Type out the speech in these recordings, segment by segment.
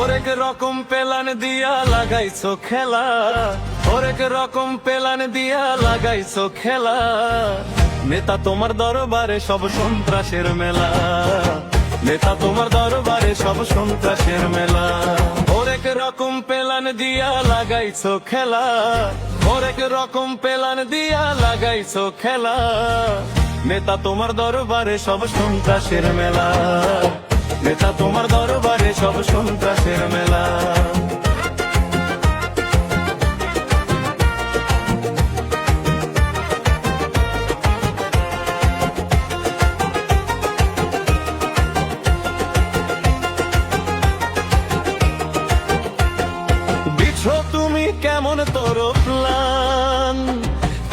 হরেক রকম পেলান দিয়া লাগাইছো খেলা, হরেক রকম পেলান দিয়া লাগাইছো খেলা। নেতা তোমার দরবারে সব সন্ত্রাসের মেলা, নেতা তোমার দরবারে সব সন্ত্রাসের মেলা। হরেক রকম পেলান দিয়া লাগাইছো খেলা, হরেক রকম পেলান দিয়া লাগাইছো খেলা। নেতা তোমার দরবারে সব সন্ত্রাসের মেলা, নেতা তোমার দরবারে সব সন্ত্রাসের মেলা। বিছো তুমি কেমন তোর প্লান,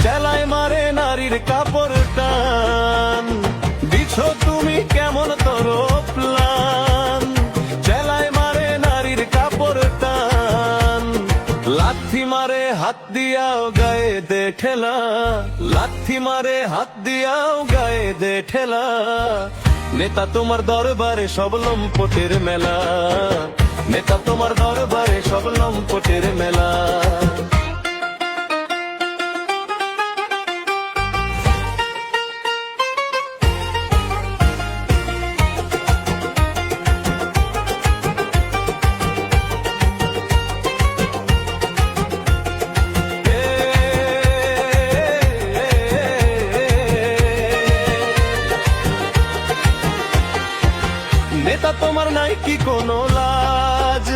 চেলায় মারে নারীর কাপড় টান। বিছো তুমি কেমন তোর প্লান, চেলায় মারে নারীর কাপড় টান। লাথি মারে হাত দিয়াও গায়ে দে ঠেলা, লাথি মারে হাত দিয়াও গায়ে দে ঠেলা। নেতা তোমার দরবারে সব লম্পটের মেলা, নেতা তোমার দরবারে সব লম্পটের মেলা। নেতা তোমার নাই কি কোনো লাজ,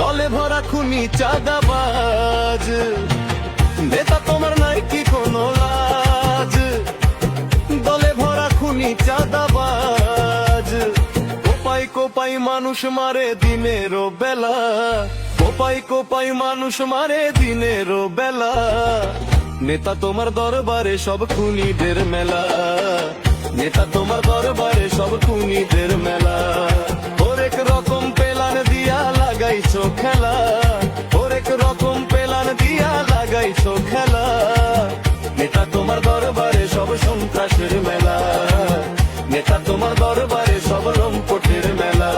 দলে ভরা খুনি চাঁদাবাজ। নেতা তোমার নাই কি কোনো লাজ, দলে ভরা খুনি চাঁদাবাজ। কোপাই কোপাই মানুষ মারে দিনের বেলা, কোপাই কোপাই মানুষ মারে দিনের বেলা। নেতা তোমার দরবারে সব খুনিদের মেলা, নেতা তোমার দরবারে সব খুনিদের মেলা। হরেক রকম পেলান দিয়া লাগাইছো খেলা, হরেক রকম পেলান দিয়া লাগাইছো খেলা। নেতা তোমার দরবারে সব সন্ত্রাসের মেলা, নেতা তোমার দরবারে সব লম্পটের মেলা।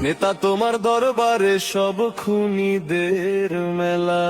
নেতা তোমার দরবারে সব খুনিদের মেলা।